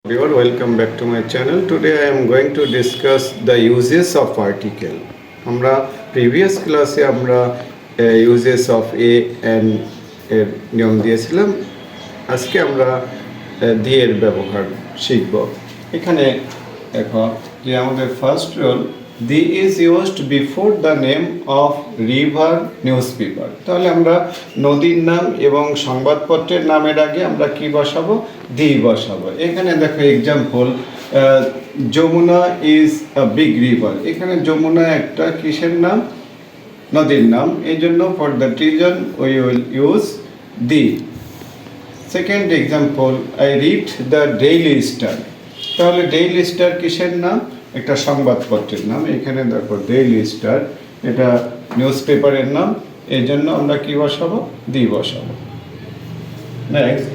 Everyone, welcome back to my channel. Today I am going to discuss the uses of article. আমরা previous ক্লাসে আমরা uses of a and এর নিয়ম দিয়েছিলাম। আজকে আমরা the এর ব্যবহার শিখব। এখানে দেখো যে আমাদের first rule the is used before the name of river newspaper। তাহলে আমরা নদীর নাম এবং সংবাদপত্রের নামের আগে আমরা কি বসাবো? the বসাবো। এখানে দেখো example Yamuna is a big river. এখানে যমুনা একটা কিসের নাম? নদীর নাম। এই জন্য for that reason we will use the। Second example I read the Daily Star. তাহলে ডেইলি স্টার কিসের নাম? একটা সংবাদপত্রের নাম। এখানে দেখো ডেইলি স্টার এটা নিউজ পেপারের নাম। এই জন্য আমরা কি বসাবো? the বসাবো। Next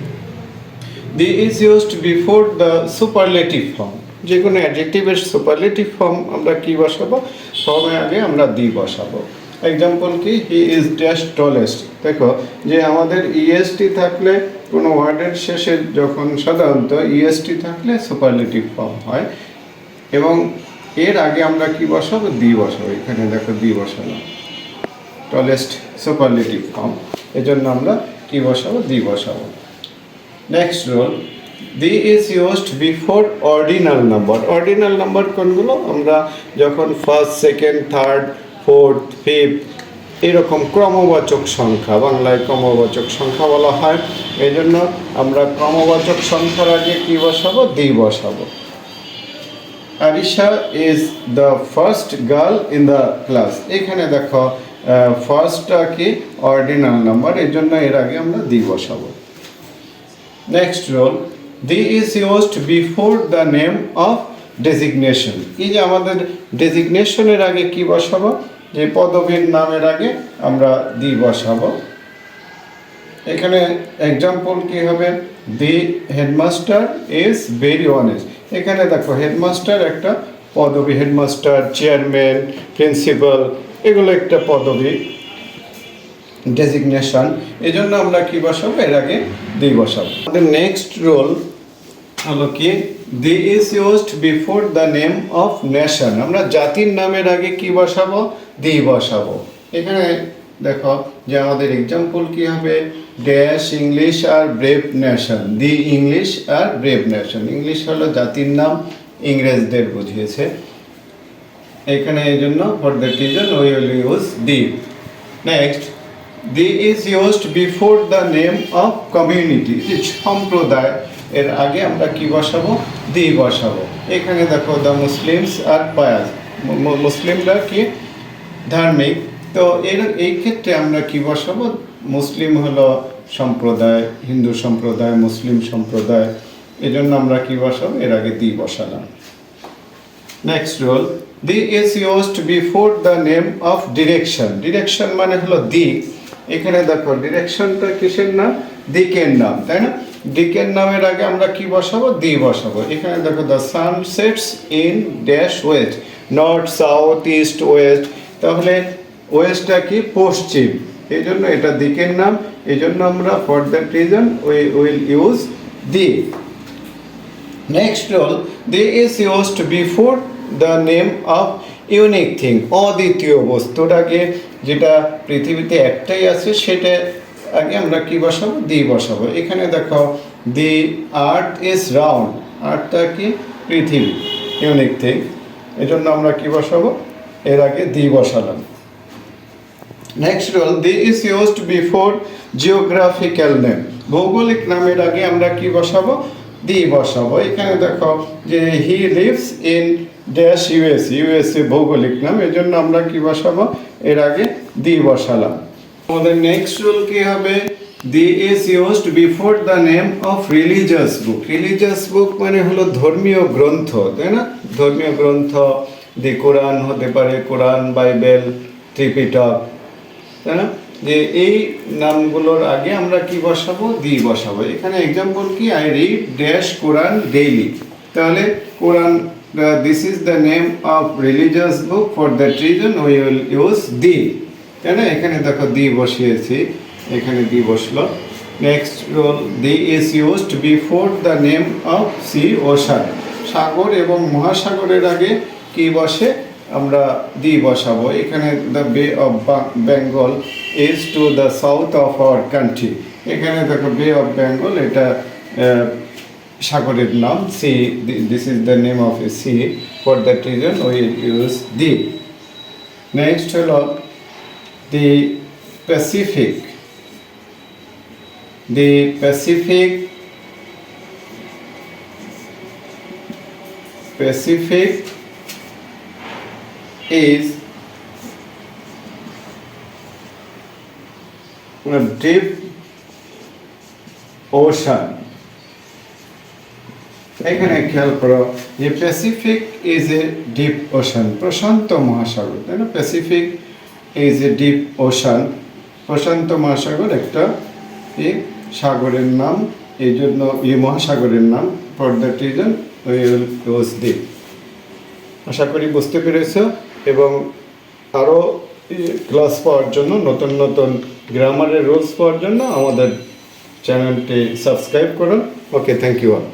the is used before the superlative form। যে কোনো অ্যাডজেক্টিভের সুপারলেটিভ ফর্ম আমরা কি বসাবো? ফর্মের আগে আমরা the বসাবো। এক্সাম্পল কি? He is dash tallest. দেখো যে আমাদের ইএসটি থাকলে কোনো ওয়ার্ডের শেষে যখন সাধারণত ইএসটি থাকলে সুপারলেটিভ ফর্ম হয় এবং এর আগে আমরা কি বসাবো? the বসাবো। এখানে দেখো the বসালাম, টলেস্ট সুপারলেটিভ ফর্ম। এজন্য আমরা কি বসাবো? the বসাবো। Next rule the is used before ordinal number। Ordinal number কোনগুলো? আমরা যখন first, second, third, fourth, fifth এরকম ক্রমবাচক সংখ্যা, বাংলায় ক্রমবাচক সংখ্যা বলা হয়। এই জন্য আমরা ক্রমবাচক সংখ্যার আগে কি বসাবো? the বসাবো। Arisha is the first girl in the class. এখানে দেখো ফার্স্টটা কি? Ordinal number. এই জন্য এর আগে আমরা the বসাবো। Next rule the is used before the name of designation। এই যে আমাদের ডেজিগনেশনের আগে কি বসাবো? যে পদবীর নামের আগে আমরা the বসাবো। এখানে এক্সাম্পল কি হবে? the headmaster is very honest। এখানে দেখো হেডমাস্টার একটা পদবী। হেডমাস্টার, চেয়ারম্যান, প্রিন্সিপাল এগুলো একটা পদবী, ডেজিগনেশন। এই জন্য আমরা কি বসাবো? এর আগে the বসাবো। আমাদের নেক্সট রুল হলো কি? the is used before the name of nation। আমরা জাতির নামের আগে কি বসাবো? the বসাবো। এখানে দেখো যে আমাদের এক্সাম্পল কি হবে? Dash English are brave nation. the English are brave nation. English হলো জাতির নাম, ইংরেজদের বুঝিয়েছে। এখানে এই জন্য for that reason we will use the। Next the is used before the name of community। যে সম্প্রদায় এর আগে আমরা কি বসাবো? the বসাবো। এখানে দেখো দ্য মুসলিমস আর পায়াস। মুসলিমরা কি? ধার্মিক। তো এই ক্ষেত্রে আমরা কি বসাবো? মুসলিম হলো সম্প্রদায়, হিন্দু সম্প্রদায়, মুসলিম সম্প্রদায়। এই জন্য আমরা কি বসাবো? এর আগে the বসালাম। Next rule the is used before the name of direction। Direction মানে হলো দিক। এখানে দেখো ডিরেকশনটা কিসের নাম? দিকের নাম, তাই না? দিকের নামের আগে আমরা কি বসাবো? the বসাবো। এখানে দেখো the sun sets in dash West. North, south, east, West. তাহলে ওয়েস্টটা কি? পশ্চিম। এই জন্য এটা দিকের নাম। এই জন্য আমরা for that reason we will use the। Next rule the is used before the name of unique thing। অদ্বিতীয় বস্তুর আগে, যেটা পৃথিবীতে একটাই আছে সেটা আগে আমরা কি বসাবো? the বসাবো। এখানে দেখো the earth is round। আর্থটা কি? পৃথিবী, ইউনিক থিং। এই জন্য আমরা কি বসাবো? এর আগে the বসালাম। Next rule the is used before geographical name। ভৌগোলিক নামের আগে আমরা কি বসাবো? the বসাবো। এখানে দেখো যে he lives in dash USA. USA ভৌগোলিক নাম। এই জন্য আমরা কি বসাবো? এর আগে the বসালাম। আমাদের নেক্সট রুল কি হবে? the is used before the name of religious book। Religious book মানে হলো ধর্মীয় গ্রন্থ, তাই না? ধর্মীয় গ্রন্থ the কোরআন হতে পারে, কোরআন, বাইবেল, ত্রিপিটক, তাই না? যে এই নামগুলোর আগে আমরা কি বসাবো? the বসাবো। এখানে এক্সাম্পল কি? I read dash Quran daily. তাহলে Quran, this is the name of religious book, for that reason we will use the। তাই না? এখানে দেখো the বসিয়েছি, এখানে the বসলো। Next rule the is used before the name of sea ocean. সাগর এবং মহাসাগরের আগে কি বসে? আমরা দি বসাবো। এখানে the bay of Bengal is to the south of our country. এখানে দেখো বে অফ বেঙ্গল, এটা সাগরের নাম। Sea, this is the name of a sea, for that reason we use the. Next হলো the Pacific. The Pacific, Pacific is a deep ocean. এখানে খেয়াল করো যে Pacific is a deep ocean, প্রশান্ত মহাসাগর, তাই না? Pacific is a deep ocean, প্রশান্ত মহাসাগর একটা সাগরের নাম, এই জন্য এই মহাসাগরের নাম। For that reason we will use the. আশা করি বুঝতে পেরেছ, এবং আরও ক্লাস পাওয়ার জন্য, নতুন নতুন গ্রামারের রুলস পাওয়ার জন্য আমাদের চ্যানেলটি সাবস্ক্রাইব করুন। ওকে, থ্যাংক ইউ অল।